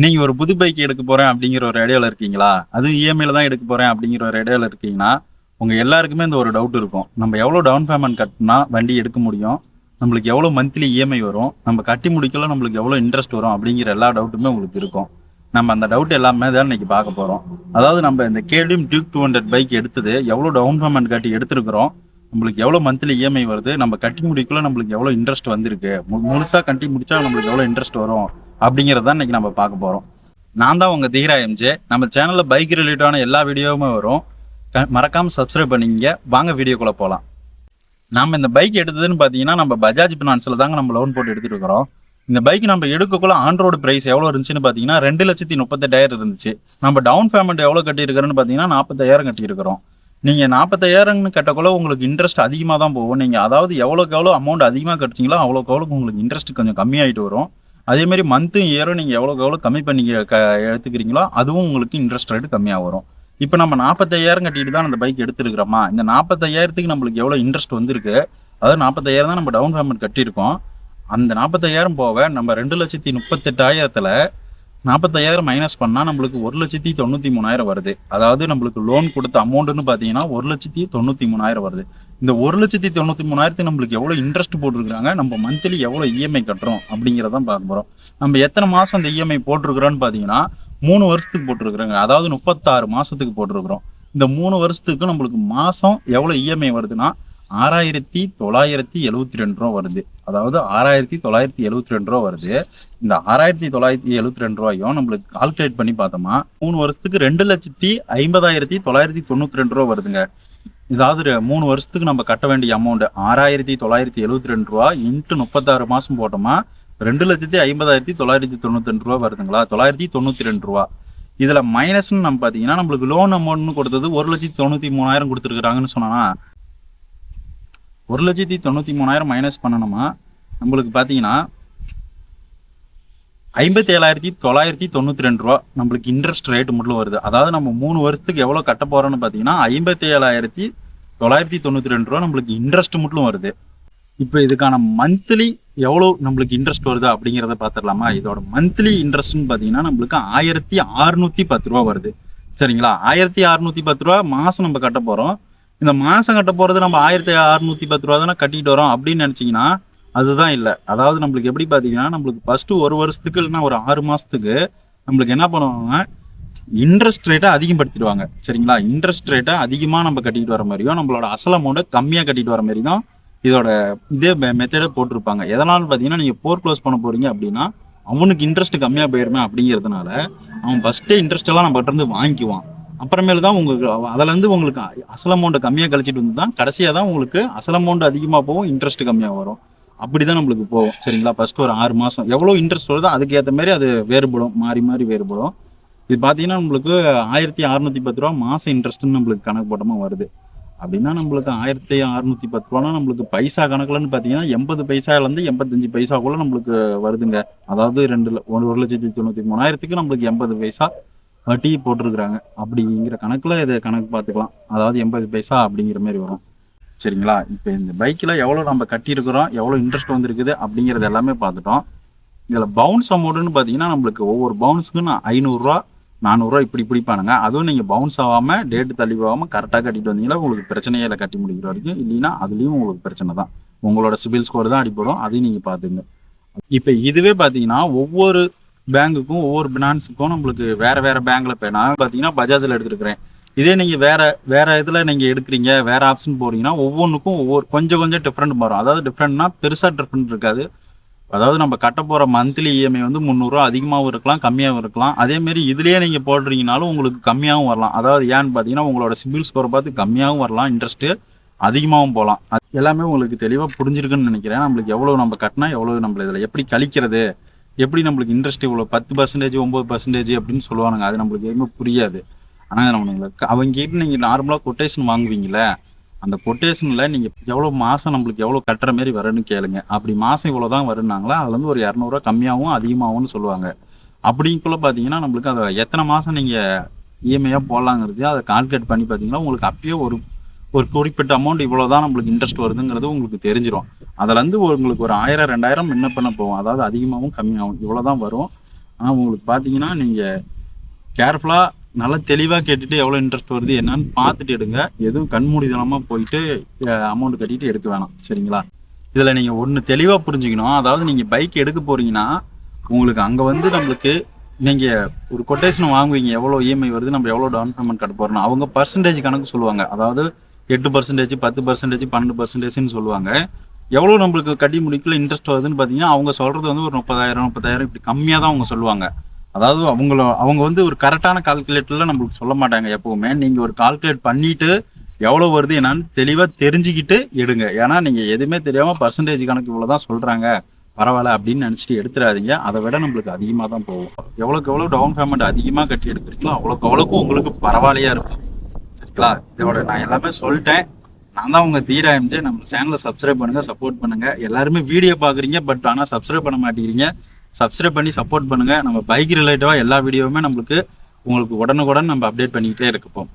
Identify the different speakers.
Speaker 1: நீங்க ஒரு புது பைக் எடுக்க போறேன் அப்படிங்கிற ஒரு ஐடியால இருக்கீங்களா? அதுவும் இஎம்ஐல தான் எடுக்க போறேன் அப்படிங்கிற ஒரு ஐடியால இருக்கீங்கன்னா, உங்க எல்லாருக்குமே இந்த ஒரு டவுட் இருக்கும். நம்ம எவ்வளோ டவுன் பேமெண்ட் கட்டினா வண்டி எடுக்க முடியும்? நம்மளுக்கு எவ்வளோ மந்த்லி இஎம்ஐ வரும்? நம்ம கட்டி முடிக்கல நம்மளுக்கு எவ்வளோ இன்ட்ரெஸ்ட் வரும்? அப்படிங்கிற எல்லா டவுட்டுமே உங்களுக்கு இருக்கும். நம்ம அந்த டவுட் எல்லாமே தான் இன்னைக்கு பார்க்க போறோம். அதாவது நம்ம இந்த கேடிஎம் டியூக் 200 பைக் எடுத்தது எவ்வளோ டவுன் பேமெண்ட் கட்டி எடுத்திருக்கிறோம்? நம்மளுக்கு எவ்வளோ மந்த்லி இஎம்ஐ வருது? நம்ம கட்டி முடிக்கல நம்மளுக்கு எவ்வளோ இன்ட்ரெஸ்ட் வந்திருக்கு? முழுசா கட்டி முடிச்சா நம்மளுக்கு எவ்வளோ இன்ட்ரெஸ்ட் வரும்? அப்படிங்கிறத இன்னைக்கு நம்ம பார்க்க போறோம். நான் தான் உங்க தீரா எம்ஜே. நம்ம சேனல்ல பைக் ரிலேட்டடான எல்லா வீடியோவுமே வரும். மறக்காம சப்ஸ்கிரைப் பண்ணிங்க. வாங்க வீடியோக்குள்ள போலாம். நாம இந்த பைக் எடுத்ததுன்னு பாத்தீங்கன்னா நம்ம பஜாஜ் பினான்ஸ்ல தாங்க நம்ம லோன் போட்டு எடுத்துட்டு இருக்கிறோம். இந்த பைக் நம்ம எடுக்கக்குள்ள ஆன் ரோடு பிரைஸ் எவ்வளவு இருந்துச்சுன்னு பாத்தீங்கன்னா 2,38,000 இருந்துச்சு. நம்ம டவுன் பேமெண்ட் எவ்வளவு கட்டி இருக்கிறோன்னு பாத்தீங்கன்னா 40,000 கட்டி இருக்கிறோம். நீங்க 40,000 கட்டக்குள்ள உங்களுக்கு இன்ட்ரெஸ்ட் அதிகமாக தான் போகும். நீங்க அதாவது எவ்வளோக்கு எவ்வளோ அமௌண்ட் அதிகமாக கட்டுறீங்களோ அவ்வளோக்கு எவ்வளோ உங்களுக்கு இன்ட்ரெஸ்ட் கொஞ்சம் கம்மியாயிட்டு வரும். அதே மாதிரி மந்த்தும் இயரும் நீங்கள் எவ்வளோக்கு எவ்வளோ கம்மி பண்ணி எடுத்துக்கிறீங்களோ அதுவும் உங்களுக்கு இன்ட்ரெஸ்ட் ரேட்டு கம்மியாக வரும். இப்போ நம்ம 40,000 கட்டிட்டு தான் அந்த பைக் எடுத்துருக்கிறோமா, இந்த 40,000க்கு நம்மளுக்கு எவ்வளோ இன்ட்ரெஸ்ட் வந்திருக்கு, அதாவது 40,000 தான் நம்ம டவுன் பேமெண்ட் கட்டியிருக்கோம். அந்த 40,000 போக நம்ம 2,38,000த்துல 40,000 மைனஸ் பண்ணால் நம்மளுக்கு 1,93,000 வருது. அதாவது நம்மளுக்கு லோன் கொடுத்த அமௌண்ட்டுன்னு பார்த்தீங்கன்னா 1,93,000 வருது. இந்த 1,93,000 நம்மளுக்கு எவ்வளோ இன்ட்ரெஸ்ட் போட்டிருக்காங்க, நம்ம மந்த்லி எவ்வளோ இஎம்ஐ கட்டுறோம் அப்படிங்கிறதான் பார்க்க போகிறோம். நம்ம எத்தனை மாதம் இந்த இஎம்ஐ போட்டிருக்கிறோன்னு பார்த்தீங்கன்னா 3 வருஷத்துக்கு போட்டிருக்கிறோங்க. அதாவது 36 மாதத்துக்கு போட்டிருக்கிறோம். இந்த 3 வருஷத்துக்கு நம்மளுக்கு மாதம் எவ்வளோ இஎம்ஐ வருதுன்னா 6,972 வருது. அதாவது 6,972 வருது. இந்த 6,972 நம்மளுக்கு கால்குலேட் பண்ணி பார்த்தோமா 3 வருஷத்துக்கு 2,50,992 வருதுங்க. இதாவது 3 வருஷத்துக்கு நம்ம கட்ட வேண்டிய அமௌண்ட் 6,972 இன்ட்டு 36 மாசம் போட்டோமா 2,50,992 வருதுங்களா, 992. இதுல மைனஸ்ன்னு நம்ம பாத்தீங்கன்னா நம்மளுக்கு லோன் அமௌண்ட்னு கொடுத்தது 1,93,000 கொடுத்துருக்காங்கன்னு சொன்னா 1,93,000 மைனஸ் பண்ணணுமா நம்மளுக்கு பார்த்தீங்கன்னா 57,992 நம்மளுக்கு இன்ட்ரெஸ்ட் ரேட் மட்டும் வருது. அதாவது நம்ம 3 வருஷத்துக்கு எவ்வளோ கட்ட போறோம்னு பார்த்தீங்கன்னா 57,992 நம்மளுக்கு இன்ட்ரெஸ்ட் மட்டும் வருது. இப்போ இதுக்கான மந்த்லி எவ்வளோ நம்மளுக்கு இன்ட்ரெஸ்ட் வருது அப்படிங்கிறத பார்த்துடலாமா. இதோட மந்த்லி இன்ட்ரெஸ்ட்னு பார்த்தீங்கன்னா நம்மளுக்கு 1,610 வருது. சரிங்களா, 1,610 மாதம் நம்ம கட்ட போகிறோம். இந்த மாதம் கட்ட போகிறது நம்ம 1,610 தானே கட்டிட்டு வரோம் அப்படின்னு நினச்சிங்கன்னா அதுதான் இல்லை. அதாவது நம்மளுக்கு எப்படி பார்த்தீங்கன்னா நம்மளுக்கு ஃபஸ்ட்டு 1 வருஷத்துக்கு இல்லைன்னா ஒரு 6 மாதத்துக்கு நம்மளுக்கு என்ன பண்ணுவாங்கன்னா இன்ட்ரெஸ்ட் ரேட்டை அதிகப்படுத்திடுவாங்க. சரிங்களா, இன்ட்ரெஸ்ட் ரேட்டை அதிகமாக நம்ம கட்டிட்டு வர மாதிரியும் நம்மளோட அசல் அமௌண்ட்டை கம்மியாக கட்டிட்டு வர மாதிரி தான் இதோட இதே மெத்தடை போட்டிருப்பாங்க. எதனாலும் பார்த்தீங்கன்னா நீங்கள் க்ளோஸ் பண்ண போகிறீங்க அப்படின்னா அவனுக்கு இன்ட்ரெஸ்ட் கம்மியாக போயிருமே அப்படிங்கிறதுனால அவன் ஃபஸ்ட்டே இன்ட்ரெஸ்ட் எல்லாம் நம்ம கிட்ட இருந்து வாங்கிக்குவான். அப்புறமேல தான் உங்களுக்கு அதுலேருந்து உங்களுக்கு அசல் அமௌண்ட்டை கம்மியாக கழிச்சிட்டு வந்து தான் கடைசியாக தான் உங்களுக்கு அசல் அமௌண்ட் அதிகமாக போகும், இன்ட்ரெஸ்ட் கம்மியாக வரும். அப்படி தான் நம்மளுக்கு போகும். சரிங்களா, ஃபஸ்ட்டு ஒரு 6 மாதம் எவ்வளோ இன்ட்ரெஸ்ட் வருதோ அதுக்கேற்ற மாதிரி அது வேறுபடும், மாறி மாறி வேறுபடும். இது பார்த்தீங்கன்னா நம்மளுக்கு 1,610 மாதம் இன்ட்ரெஸ்ட்டுன்னு நம்மளுக்கு கணக்கு போட்டமாக வருது. அப்படின்னா நம்மளுக்கு 1,610 நம்மளுக்கு பைசா கணக்குலன்னு பார்த்தீங்கன்னா 80 பைசாலேருந்து 85 பைசாக்குள்ள நம்மளுக்கு வருதுங்க. அதாவது 1,93,000 நம்மளுக்கு 80 பைசா வட்டி போட்டிருக்கிறாங்க. அப்படிங்கிற கணக்கில் இதை கணக்கு பார்த்துக்கலாம். அதாவது 80 பைசா அப்படிங்கிற மாதிரி வரும். சரிங்களா, இப்போ இந்த பைக்கில் எவ்வளோ நம்ம கட்டியிருக்கிறோம், எவ்வளோ இன்ட்ரெஸ்ட் வந்துருக்குது அப்படிங்கிறது எல்லாமே பார்த்துட்டோம். இதில் பவுன்ஸ் அமௌண்ட்டுன்னு பார்த்தீங்கன்னா நம்மளுக்கு ஒவ்வொரு பவுன்ஸுக்கும் 500 400 இப்படி பிடிப்பானுங்க. அதுவும் நீங்கள் பவுன்ஸ் ஆகாமல் டேட்டு தள்ளி போகாமல் கரெக்டாக கட்டிட்டு வந்தீங்கன்னா உங்களுக்கு பிரச்சனையே இல்லை கட்டி முடிக்கிற வரைக்கும். இல்லைன்னா அதுலேயும் உங்களுக்கு பிரச்சனை தான். உங்களோட சிபில் ஸ்கோர் தான் அடிப்படும். அதையும் நீங்கள் பார்த்துங்க. இப்போ இதுவே பார்த்தீங்கன்னா ஒவ்வொரு பேங்குக்கும் ஒவ்வொரு பினான்ஸுக்கும் நம்மளுக்கு வேறு பேங்க்கில் இப்போ நான் பார்த்தீங்கன்னா பஜாஜில் எடுத்துருக்கிறேன். இதே நீங்கள் வேறு இதில் நீங்கள் எடுக்கிறீங்க, வேறு ஆப்ஷன் போகிறீங்கன்னா ஒவ்வொன்றுக்கும் ஒவ்வொரு கொஞ்சம் டிஃப்ரெண்ட் மாறும். அதாவது டிஃப்ரெண்ட்னா பெருசாக டிஃப்ரெண்ட் இருக்காது. அதாவது நம்ம கட்ட போகிற மந்த்லி இஎம்ஐ வந்து 300 அதிகமாகவும் இருக்கலாம், கம்மியாகவும் இருக்கலாம். அதேமாரி இதுலேயே நீங்கள் போடுறீங்கனாலும் உங்களுக்கு கம்மியாகவும் வரலாம். அதாவது ஏன்னு பார்த்தீங்கன்னா உங்களோட சிபில் ஸ்கோரை பார்த்து கம்மியாகவும் வரலாம், இன்ட்ரெஸ்ட்டு அதிகமாகவும் போகலாம். அது எல்லாமே உங்களுக்கு தெளிவாக புரிஞ்சிருக்குன்னு நினைக்கிறேன். நம்மளுக்கு எவ்வளோ நம்ம கட்டினா எவ்வளோ நம்ம இதில் எப்படி கழிக்கிறது, எப்படி நம்மளுக்கு இன்ட்ரெஸ்ட் இவ்வளோ 10% 9% அப்படின்னு சொல்லுவானுங்க. அது நம்மளுக்கு எதுவுமே புரியாது. ஆனால் நம்மளுக்கு அவங்ககிட்ட நீங்கள் நார்மலாக கொட்டேஷன் வாங்குவீங்களே, அந்த கொட்டேஷனில் நீங்கள் எவ்வளோ மாதம் நம்மளுக்கு எவ்வளோ கட்டுற மாரி வரும்னு கேளுங்க. அப்படி மாதம் இவ்வளோ தான் வருன்னாங்களா அதுலேருந்து ஒரு 200 கம்மியாகவும் அதிகமாகும்னு சொல்லுவாங்க. அப்படிங்குள்ள பார்த்தீங்கன்னா நம்மளுக்கு அதை எத்தனை மாதம் நீங்கள் இஎம்ஐயாக போடலாங்கிறது அதை கால்குலேட் பண்ணி பார்த்தீங்கன்னா உங்களுக்கு அப்பயே ஒரு குறிப்பிட்ட அமௌண்ட் இவ்வளோ தான் நம்மளுக்கு இன்ட்ரெஸ்ட் வருதுங்கிறது உங்களுக்கு தெரிஞ்சிடும். அதுலேருந்து உங்களுக்கு ஒரு 1000 2000 என்ன பண்ண போகும், அதாவது அதிகமாகவும் கம்மியாகும் இவ்வளோ தான் வரும். ஆனால் உங்களுக்கு பார்த்தீங்கன்னா நீங்கள் கேர்ஃபுல்லாக நல்லா தெளிவாக கேட்டுட்டு எவ்வளோ இன்ட்ரெஸ்ட் வருது என்னன்னு பார்த்துட்டு எடுங்க. எதுவும் கண்மூடிதனமாக போயிட்டு அமௌண்ட் கட்டிட்டு எடுக்க வேணாம், சரிங்களா? இதில் நீங்கள் ஒன்று தெளிவாக புரிஞ்சுக்கணும். அதாவது நீங்கள் பைக் எடுக்க போகிறீங்கன்னா உங்களுக்கு அங்கே வந்து நம்மளுக்கு நீங்கள் ஒரு கொட்டேஷன் வாங்குவீங்க, எவ்வளோ இஎம்ஐ வருது, நம்ம எவ்வளோ டவுன் பேமெண்ட் கட்ட போகிறோம். அவங்க பர்சன்டேஜ் கணக்கு சொல்லுவாங்க. அதாவது 8%, 10%, 12%ன்னு சொல்லுவாங்க. எவ்வளோ நம்மளுக்கு கட்டி முடிக்கல இன்ட்ரெஸ்ட் வருதுன்னு பார்த்தீங்கன்னா அவங்க சொல்கிறது வந்து ஒரு 30,000 இப்படி கம்மியாக தான் அவங்க சொல்லுவாங்க. அதாவது அவங்க வந்து ஒரு கரெக்டான கால்குலேட்டரில் நம்மளுக்கு சொல்ல மாட்டாங்க. எப்போவுமே நீங்கள் ஒரு கால்குலேட் பண்ணிவிட்டு எவ்வளோ வருது என்னான்னு தெளிவாக தெரிஞ்சுக்கிட்டு எடுங்க. ஏன்னா நீங்கள் எதுவுமே தெரியாமல் பர்சன்டேஜ் கணக்கு இவ்வளோ தான் சொல்கிறாங்க, பரவாயில்ல அப்படின்னு நினச்சிட்டு எடுத்துடாதீங்க. அதை விட நம்மளுக்கு அதிகமாக தான் போகும். எவ்வளோ டவுன் பேமெண்ட் அதிகமாக கட்டி எடுக்கிறீங்களோ அவ்வளோக்கும் உங்களுக்கு பரவாயில்லையா இருக்கும், சரிங்களா? இதோட நான் எல்லாமே சொல்லிட்டேன். நான் தான் உங்கள் தீரா எம்ஜே. நம்ம சேனலை சப்ஸ்கிரைப் பண்ணுங்கள், சப்போர்ட் பண்ணுங்கள். எல்லாருமே வீடியோ பார்க்குறீங்க, பட் ஆனால் சப்ஸ்கிரைப் பண்ண மாட்டேங்கிறீங்க. சப்ஸ்கிரைப் பண்ணி சப்போர்ட் பண்ணுங்கள். நம்ம பைக் ரிலேட்டிவாக எல்லா வீடியோவுமே உங்களுக்கு உடனுக்குடன் நம்ம அப்டேட் பண்ணிக்கிட்டே இருப்போம்.